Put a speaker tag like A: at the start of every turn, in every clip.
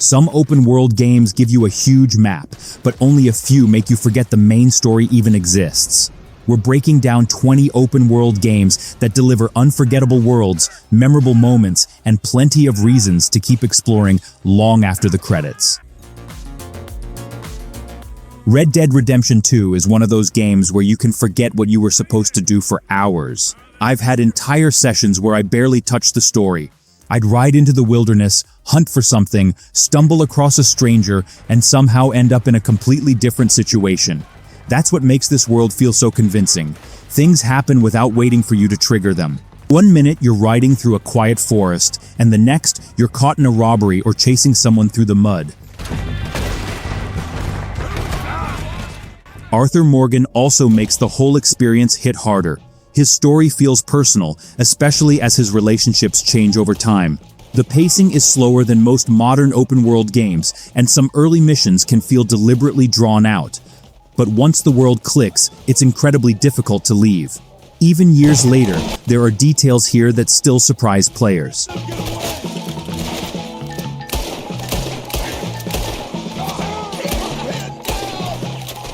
A: Some open-world games give you a huge map, but only a few make you forget the main story even exists. We're breaking down 20 open-world games that deliver unforgettable worlds, memorable moments, and plenty of reasons to keep exploring long after the credits. Red Dead Redemption 2 is one of those games where you can forget what you were supposed to do for hours. I've had entire sessions where I barely touched the story. I'd ride into the wilderness, hunt for something, stumble across a stranger, and somehow end up in a completely different situation. That's what makes this world feel so convincing. Things happen without waiting for you to trigger them. One minute you're riding through a quiet forest, and the next you're caught in a robbery or chasing someone through the mud. Arthur Morgan also makes the whole experience hit harder. His story feels personal, especially as his relationships change over time. The pacing is slower than most modern open-world games, and some early missions can feel deliberately drawn out. But once the world clicks, it's incredibly difficult to leave. Even years later, there are details here that still surprise players.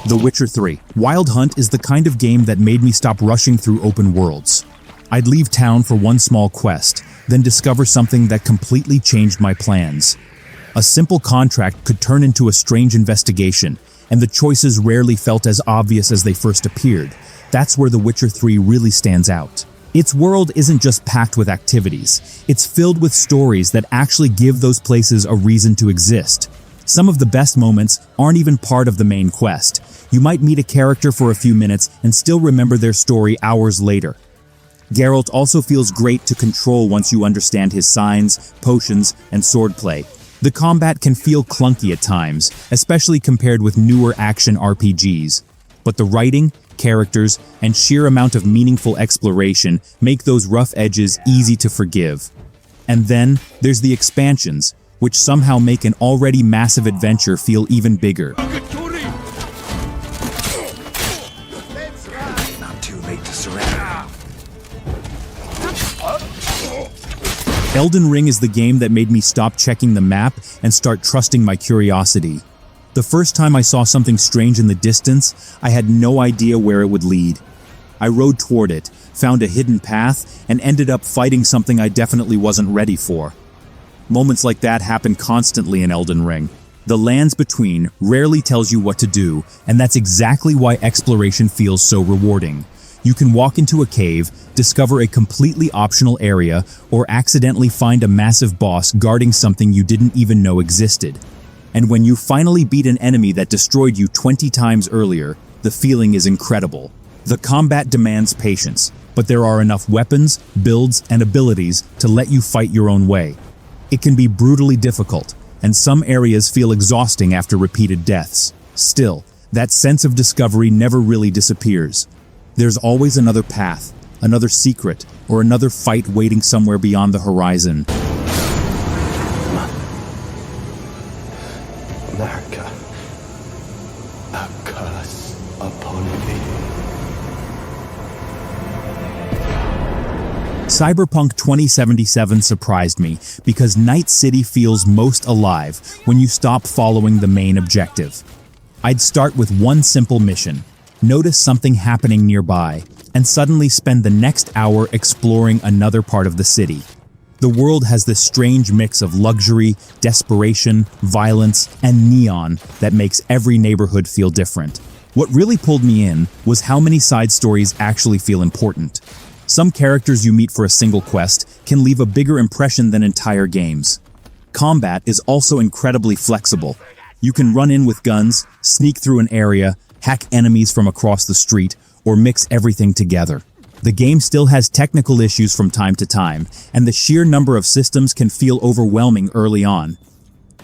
A: The Witcher 3. Wild Hunt is the kind of game that made me stop rushing through open worlds. I'd leave town for one small quest, then discover something that completely changed my plans. A simple contract could turn into a strange investigation, and the choices rarely felt as obvious as they first appeared. That's where The Witcher 3 really stands out. Its world isn't just packed with activities, it's filled with stories that actually give those places a reason to exist. Some of the best moments aren't even part of the main quest. You might meet a character for a few minutes and still remember their story hours later. Geralt also feels great to control once you understand his signs, potions, and swordplay. The combat can feel clunky at times, especially compared with newer action RPGs. But the writing, characters, and sheer amount of meaningful exploration make those rough edges easy to forgive. And then there's the expansions, which somehow make an already massive adventure feel even bigger.
B: Not too late to surrender.
A: Elden Ring is the game that made me stop checking the map and start trusting my curiosity. The first time I saw something strange in the distance, I had no idea where it would lead. I rode toward it, found a hidden path, and ended up fighting something I definitely wasn't ready for. Moments like that happen constantly in Elden Ring. The lands between rarely tells you what to do, and that's exactly why exploration feels so rewarding. You can walk into a cave, discover a completely optional area, or accidentally find a massive boss guarding something you didn't even know existed. And when you finally beat an enemy that destroyed you 20 times earlier, the feeling is incredible. The combat demands patience, but there are enough weapons, builds, and abilities to let you fight your own way. It can be brutally difficult, and some areas feel exhausting after repeated deaths. Still, that sense of discovery never really disappears. There's always another path, another secret, or another fight waiting somewhere beyond the horizon.
B: America, a curse upon thee.
A: Cyberpunk 2077 surprised me because Night City feels most alive when you stop following the main objective. I'd start with one simple mission, notice something happening nearby, and suddenly spend the next hour exploring another part of the city. The world has this strange mix of luxury, desperation, violence, and neon that makes every neighborhood feel different. What really pulled me in was how many side stories actually feel important. Some characters you meet for a single quest can leave a bigger impression than entire games. Combat is also incredibly flexible. You can run in with guns, sneak through an area, hack enemies from across the street, or mix everything together. The game still has technical issues from time to time, and the sheer number of systems can feel overwhelming early on.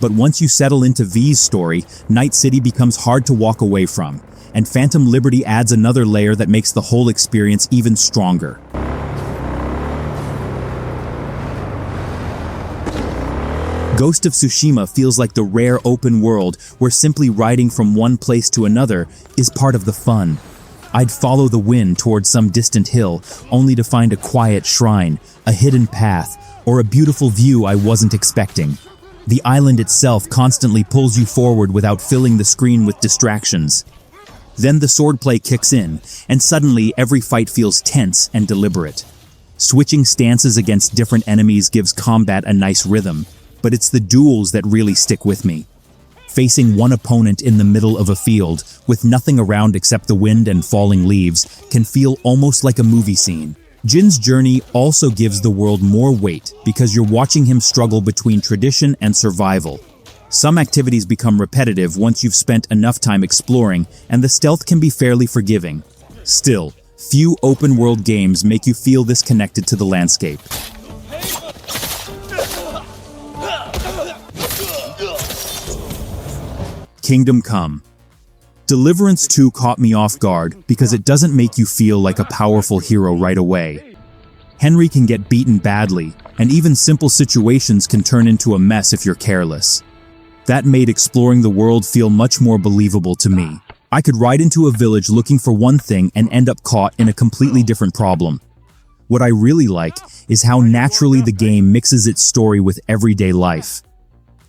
A: But once you settle into V's story, Night City becomes hard to walk away from, and Phantom Liberty adds another layer that makes the whole experience even stronger. Ghost of Tsushima feels like the rare open world where simply riding from one place to another is part of the fun. I'd follow the wind towards some distant hill, only to find a quiet shrine, a hidden path, or a beautiful view I wasn't expecting. The island itself constantly pulls you forward without filling the screen with distractions. Then the swordplay kicks in, and suddenly every fight feels tense and deliberate. Switching stances against different enemies gives combat a nice rhythm, but it's the duels that really stick with me. Facing one opponent in the middle of a field, with nothing around except the wind and falling leaves, can feel almost like a movie scene. Jin's journey also gives the world more weight because you're watching him struggle between tradition and survival. Some activities become repetitive once you've spent enough time exploring, and the stealth can be fairly forgiving. Still, few open-world games make you feel this connected to the landscape. Kingdom Come. Deliverance 2 caught me off guard because it doesn't make you feel like a powerful hero right away. Henry can get beaten badly, and even simple situations can turn into a mess if you're careless. That made exploring the world feel much more believable to me. I could ride into a village looking for one thing and end up caught in a completely different problem. What I really like is how naturally the game mixes its story with everyday life.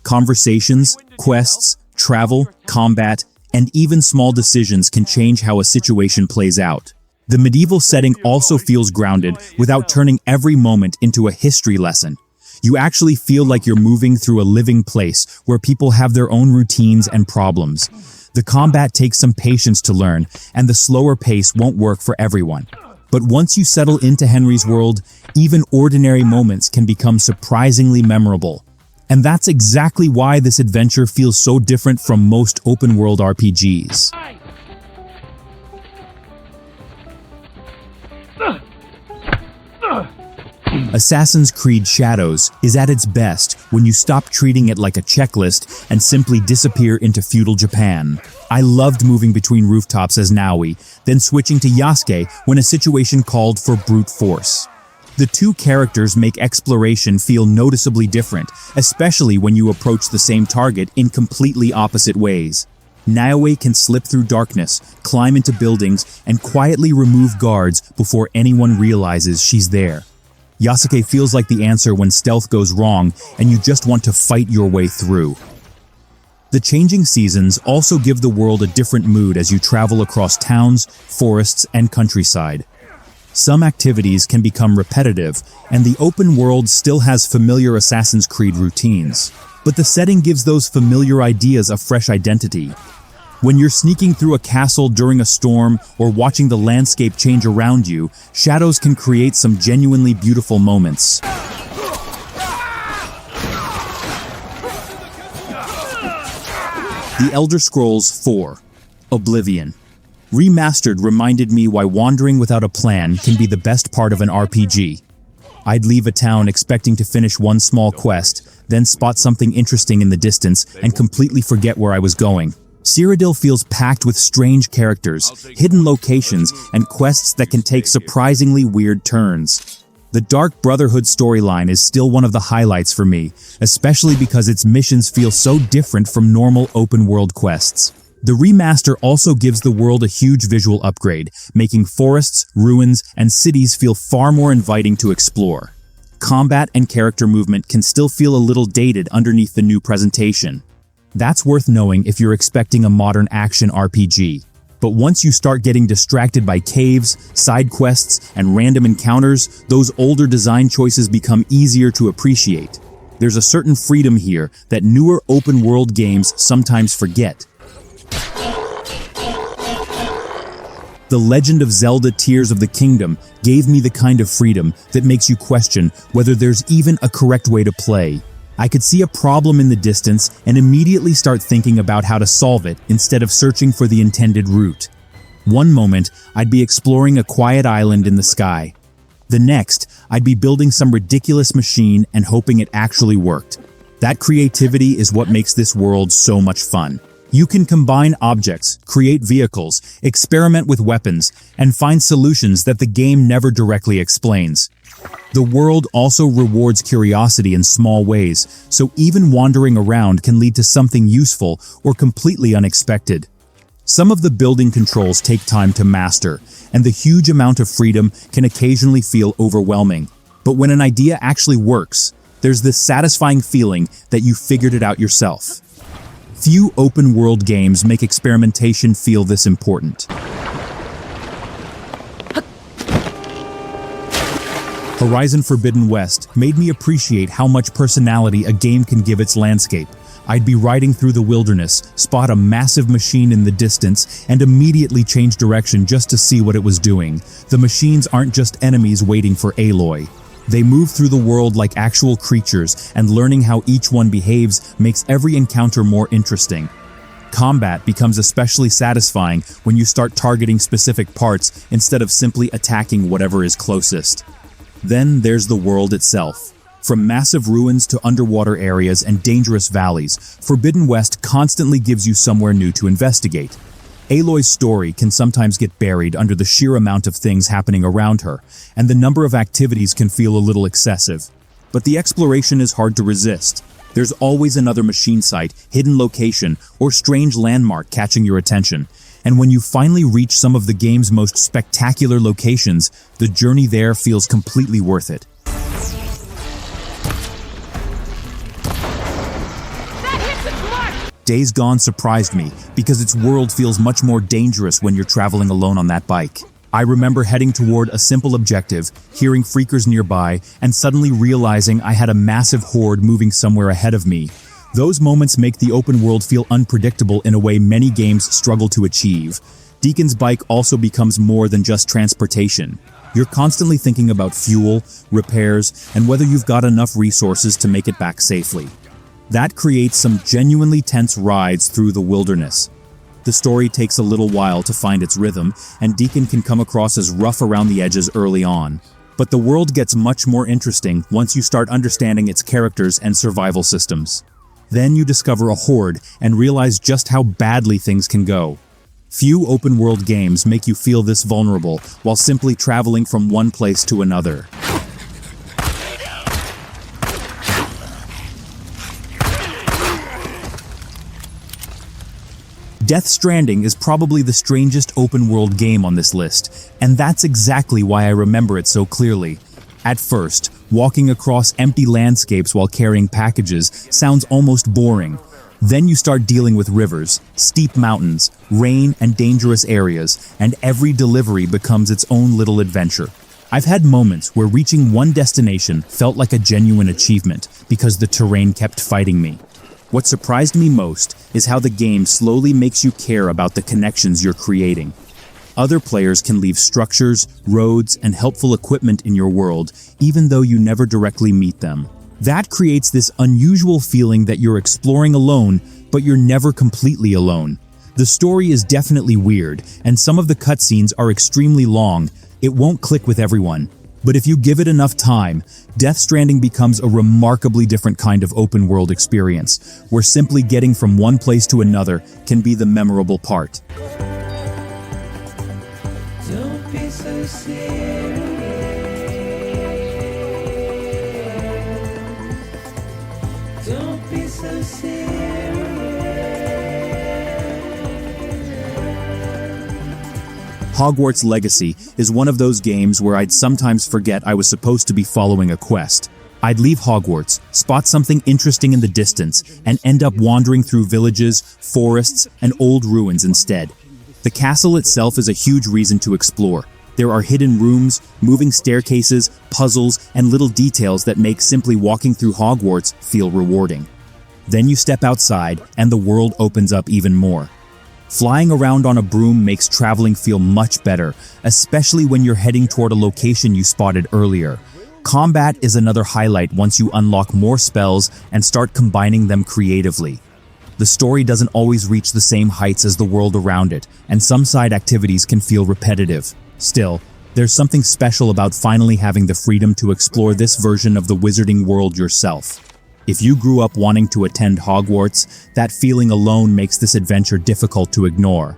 A: Conversations, quests, travel, combat, and even small decisions can change how a situation plays out. The medieval setting also feels grounded without turning every moment into a history lesson. You actually feel like you're moving through a living place where people have their own routines and problems. The combat takes some patience to learn, and the slower pace won't work for everyone. But once you settle into Henry's world, even ordinary moments can become surprisingly memorable. And that's exactly why this adventure feels so different from most open-world RPGs. Assassin's Creed Shadows is at its best when you stop treating it like a checklist and simply disappear into feudal Japan. I loved moving between rooftops as Naui, then switching to Yasuke when a situation called for brute force. The two characters make exploration feel noticeably different, especially when you approach the same target in completely opposite ways. Naui can slip through darkness, climb into buildings, and quietly remove guards before anyone realizes she's there. Yasuke feels like the answer when stealth goes wrong and you just want to fight your way through. The changing seasons also give the world a different mood as you travel across towns, forests, and countryside. Some activities can become repetitive, and the open world still has familiar Assassin's Creed routines. But the setting gives those familiar ideas a fresh identity. When you're sneaking through a castle during a storm or watching the landscape change around you, shadows can create some genuinely beautiful moments. The Elder Scrolls IV: Oblivion. Remastered reminded me why wandering without a plan can be the best part of an RPG. I'd leave a town expecting to finish one small quest, then spot something interesting in the distance and completely forget where I was going. Cyrodiil feels packed with strange characters, hidden locations, and quests that can take surprisingly weird turns. The Dark Brotherhood storyline is still one of the highlights for me, especially because its missions feel so different from normal open-world quests. The remaster also gives the world a huge visual upgrade, making forests, ruins, and cities feel far more inviting to explore. Combat and character movement can still feel a little dated underneath the new presentation. That's worth knowing if you're expecting a modern action RPG. But once you start getting distracted by caves, side quests, and random encounters, those older design choices become easier to appreciate. There's a certain freedom here that newer open-world games sometimes forget. The Legend of Zelda: Tears of the Kingdom gave me the kind of freedom that makes you question whether there's even a correct way to play. I could see a problem in the distance and immediately start thinking about how to solve it instead of searching for the intended route. One moment, I'd be exploring a quiet island in the sky. The next, I'd be building some ridiculous machine and hoping it actually worked. That creativity is what makes this world so much fun. You can combine objects, create vehicles, experiment with weapons, and find solutions that the game never directly explains. The world also rewards curiosity in small ways, so even wandering around can lead to something useful or completely unexpected. Some of the building controls take time to master, and the huge amount of freedom can occasionally feel overwhelming. But when an idea actually works, There's this satisfying feeling that you figured it out yourself. Few open-world games make experimentation feel this important. Horizon Forbidden West made me appreciate how much personality a game can give its landscape. I'd be riding through the wilderness, spot a massive machine in the distance, and immediately change direction just to see what it was doing. The machines aren't just enemies waiting for Aloy. They move through the world like actual creatures, and learning how each one behaves makes every encounter more interesting. Combat becomes especially satisfying when you start targeting specific parts instead of simply attacking whatever is closest. Then there's the world itself. From massive ruins to underwater areas and dangerous valleys, Forbidden West constantly gives you somewhere new to investigate. Aloy's story can sometimes get buried under the sheer amount of things happening around her, and the number of activities can feel a little excessive. But the exploration is hard to resist. There's always another machine site, hidden location, or strange landmark catching your attention. And when you finally reach some of the game's most spectacular locations, the journey there feels completely worth it. Days Gone surprised me because its world feels much more dangerous when you're traveling alone on that bike. I remember heading toward a simple objective, hearing freakers nearby, and suddenly realizing I had a massive horde moving somewhere ahead of me. Those moments make the open world feel unpredictable in a way many games struggle to achieve. Deacon's bike also becomes more than just transportation. You're constantly thinking about fuel, repairs, and whether you've got enough resources to make it back safely. That creates some genuinely tense rides through the wilderness. The story takes a little while to find its rhythm, and Deacon can come across as rough around the edges early on. But the world gets much more interesting once you start understanding its characters and survival systems. Then you discover a horde and realize just how badly things can go. Few open-world games make you feel this vulnerable while simply traveling from one place to another. Death Stranding is probably the strangest open-world game on this list, and that's exactly why I remember it so clearly. At first, walking across empty landscapes while carrying packages sounds almost boring. Then you start dealing with rivers, steep mountains, rain, and dangerous areas, and every delivery becomes its own little adventure. I've had moments where reaching one destination felt like a genuine achievement because the terrain kept fighting me. What surprised me most is how the game slowly makes you care about the connections you're creating. Other players can leave structures, roads, and helpful equipment in your world, even though you never directly meet them. That creates this unusual feeling that you're exploring alone, but you're never completely alone. The story is definitely weird, and some of the cutscenes are extremely long. It won't click with everyone. But if you give it enough time, Death Stranding becomes a remarkably different kind of open-world experience, where simply getting from one place to another can be the memorable part.
C: Don't be so serious. Don't be so serious.
A: Hogwarts Legacy is one of those games where I'd sometimes forget I was supposed to be following a quest. I'd leave Hogwarts, spot something interesting in the distance, and end up wandering through villages, forests, and old ruins instead. The castle itself is a huge reason to explore. There are hidden rooms, moving staircases, puzzles, and little details that make simply walking through Hogwarts feel rewarding. Then you step outside, and the world opens up even more. Flying around on a broom makes traveling feel much better, especially when you're heading toward a location you spotted earlier. Combat is another highlight once you unlock more spells and start combining them creatively. The story doesn't always reach the same heights as the world around it, and some side activities can feel repetitive. Still, there's something special about finally having the freedom to explore this version of the wizarding world yourself. If you grew up wanting to attend Hogwarts, that feeling alone makes this adventure difficult to ignore.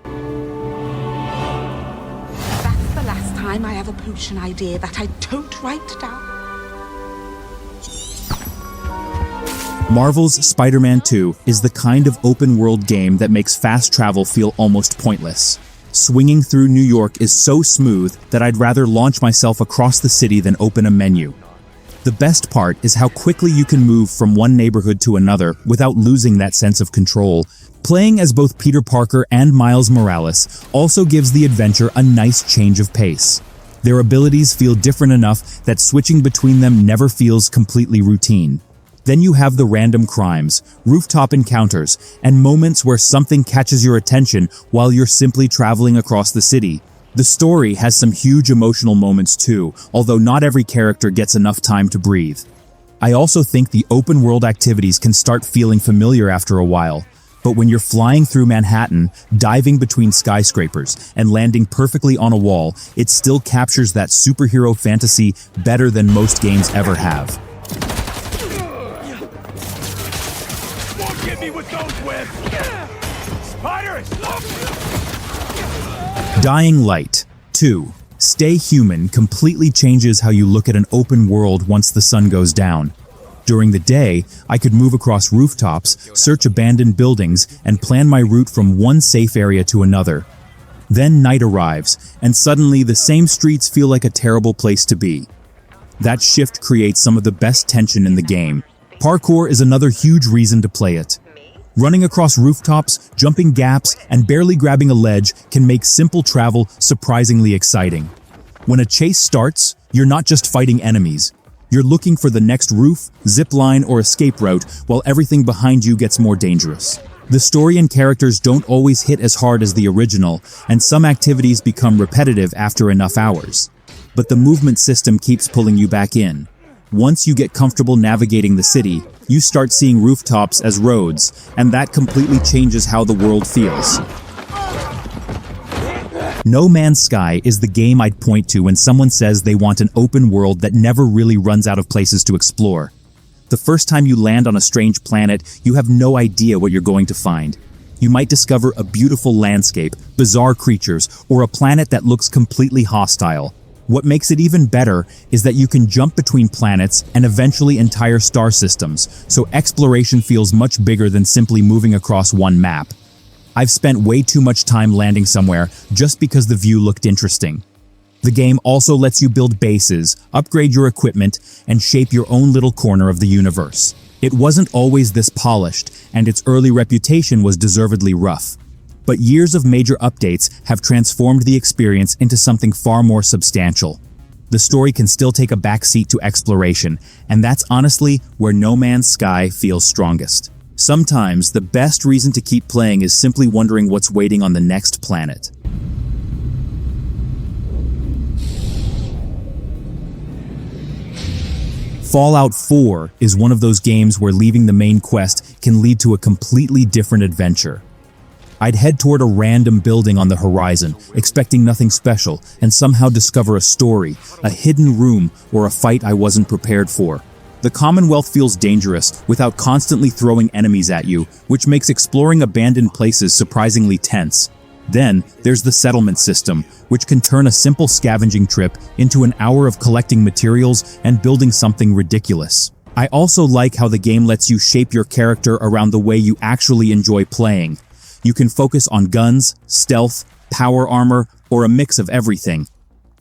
D: That's the last time I have a potion idea that I don't write down.
A: Marvel's Spider-Man 2 is the kind of open-world game that makes fast travel feel almost pointless. Swinging through New York is so smooth that I'd rather launch myself across the city than open a menu. The best part is how quickly you can move from one neighborhood to another without losing that sense of control. Playing as both Peter Parker and Miles Morales also gives the adventure a nice change of pace. Their abilities feel different enough that switching between them never feels completely routine. Then you have the random crimes, rooftop encounters, and moments where something catches your attention while you're simply traveling across the city. The story has some huge emotional moments too, although not every character gets enough time to breathe. I also think the open-world activities can start feeling familiar after a while. But when you're flying through Manhattan, diving between skyscrapers, and landing perfectly on a wall, it still captures that superhero fantasy better than most games ever have.
B: Won't get me with those webs! Spiders!
A: Dying Light 2. Stay Human completely changes how you look at an open world once the sun goes down. During the day, I could move across rooftops, search abandoned buildings, and plan my route from one safe area to another. Then night arrives, and suddenly the same streets feel like a terrible place to be. That shift creates some of the best tension in the game. Parkour is another huge reason to play it. Running across rooftops, jumping gaps, and barely grabbing a ledge can make simple travel surprisingly exciting. When a chase starts, you're not just fighting enemies. You're looking for the next roof, zip line, or escape route while everything behind you gets more dangerous. The story and characters don't always hit as hard as the original, and some activities become repetitive after enough hours. But the movement system keeps pulling you back in. Once you get comfortable navigating the city, you start seeing rooftops as roads, and that completely changes how the world feels. No Man's Sky is the game I'd point to when someone says they want an open world that never really runs out of places to explore. The first time you land on a strange planet, you have no idea what you're going to find. You might discover a beautiful landscape, bizarre creatures, or a planet that looks completely hostile. What makes it even better is that you can jump between planets and eventually entire star systems, so exploration feels much bigger than simply moving across one map. I've spent way too much time landing somewhere just because the view looked interesting. The game also lets you build bases, upgrade your equipment, and shape your own little corner of the universe. It wasn't always this polished, and its early reputation was deservedly rough. But years of major updates have transformed the experience into something far more substantial. The story can still take a backseat to exploration, and that's honestly where No Man's Sky feels strongest. Sometimes, the best reason to keep playing is simply wondering what's waiting on the next planet. Fallout 4 is one of those games where leaving the main quest can lead to a completely different adventure. I'd head toward a random building on the horizon, expecting nothing special, and somehow discover a story, a hidden room, or a fight I wasn't prepared for. The Commonwealth feels dangerous without constantly throwing enemies at you, which makes exploring abandoned places surprisingly tense. Then, there's the settlement system, which can turn a simple scavenging trip into an hour of collecting materials and building something ridiculous. I also like how the game lets you shape your character around the way you actually enjoy playing. You can focus on guns, stealth, power armor, or a mix of everything.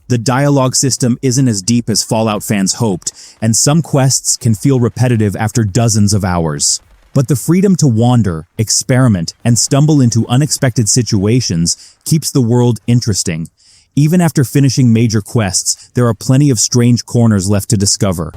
A: The dialogue system isn't as deep as Fallout fans hoped, and some quests can feel repetitive after dozens of hours. But the freedom to wander, experiment, and stumble into unexpected situations keeps the world interesting. Even after finishing major quests, there are plenty of strange corners left to discover.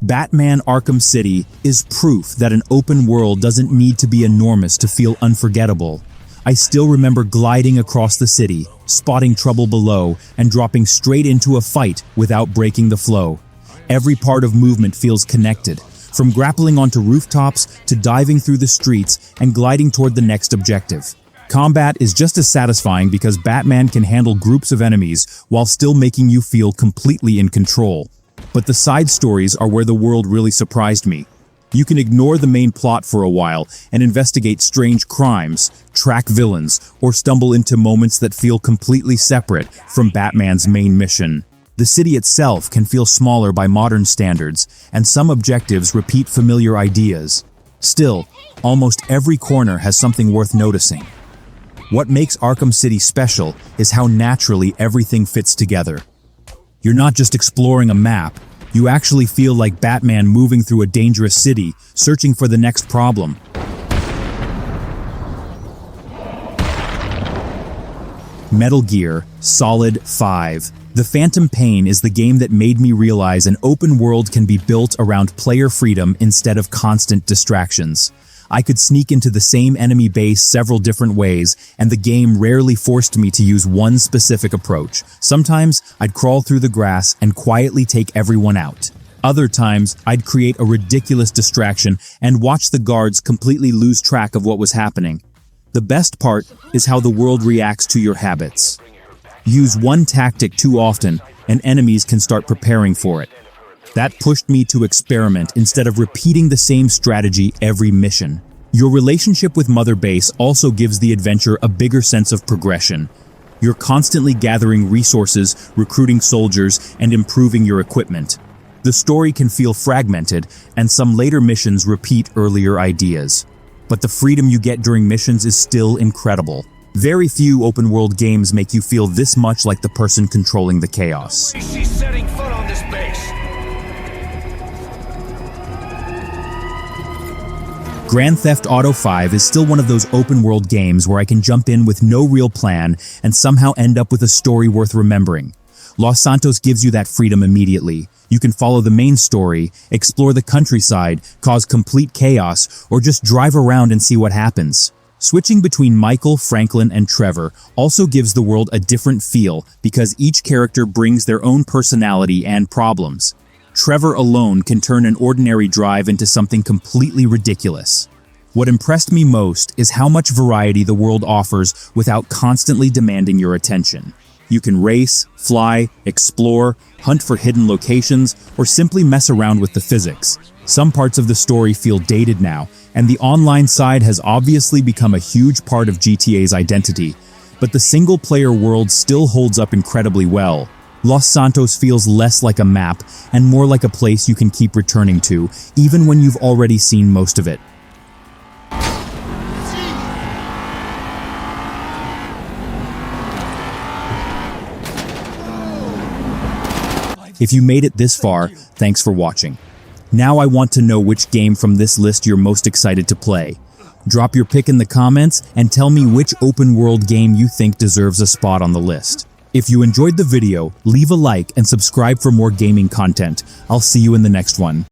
A: Batman Arkham City is proof that an open world doesn't need to be enormous to feel unforgettable. I still remember gliding across the city, spotting trouble below, and dropping straight into a fight without breaking the flow. Every part of movement feels connected, from grappling onto rooftops to diving through the streets and gliding toward the next objective. Combat is just as satisfying because Batman can handle groups of enemies while still making you feel completely in control. But the side stories are where the world really surprised me. You can ignore the main plot for a while and investigate strange crimes, track villains, or stumble into moments that feel completely separate from Batman's main mission. The city itself can feel smaller by modern standards, and some objectives repeat familiar ideas. Still, almost every corner has something worth noticing. What makes Arkham City special is how naturally everything fits together. You're not just exploring a map, you actually feel like Batman moving through a dangerous city, searching for the next problem. Metal Gear Solid 5. The Phantom Pain is the game that made me realize an open world can be built around player freedom instead of constant distractions. I could sneak into the same enemy base several different ways, and the game rarely forced me to use one specific approach. Sometimes, I'd crawl through the grass and quietly take everyone out. Other times, I'd create a ridiculous distraction and watch the guards completely lose track of what was happening. The best part is how the world reacts to your habits. Use one tactic too often, and enemies can start preparing for it. That pushed me to experiment instead of repeating the same strategy every mission. Your relationship with Mother Base also gives the adventure a bigger sense of progression. You're constantly gathering resources, recruiting soldiers, and improving your equipment. The story can feel fragmented, and some later missions repeat earlier ideas. But the freedom you get during missions is still incredible. Very few open-world games make you feel this much like the person controlling the chaos.
B: She's setting foot on this base.
A: Grand Theft Auto 5 is still one of those open-world games where I can jump in with no real plan and somehow end up with a story worth remembering. Los Santos gives you that freedom immediately. You can follow the main story, explore the countryside, cause complete chaos, or just drive around and see what happens. Switching between Michael, Franklin, and Trevor also gives the world a different feel because each character brings their own personality and problems. Trevor alone can turn an ordinary drive into something completely ridiculous. What impressed me most is how much variety the world offers without constantly demanding your attention. You can race, fly, explore, hunt for hidden locations, or simply mess around with the physics. Some parts of the story feel dated now, and the online side has obviously become a huge part of GTA's identity, but the single-player world still holds up incredibly well. Los Santos feels less like a map and more like a place you can keep returning to, even when you've already seen most of it. If you made it this far, thanks for watching. Now I want to know which game from this list you're most excited to play. Drop your pick in the comments and tell me which open-world game you think deserves a spot on the list. If you enjoyed the video, leave a like and subscribe for more gaming content. I'll see you in the next one.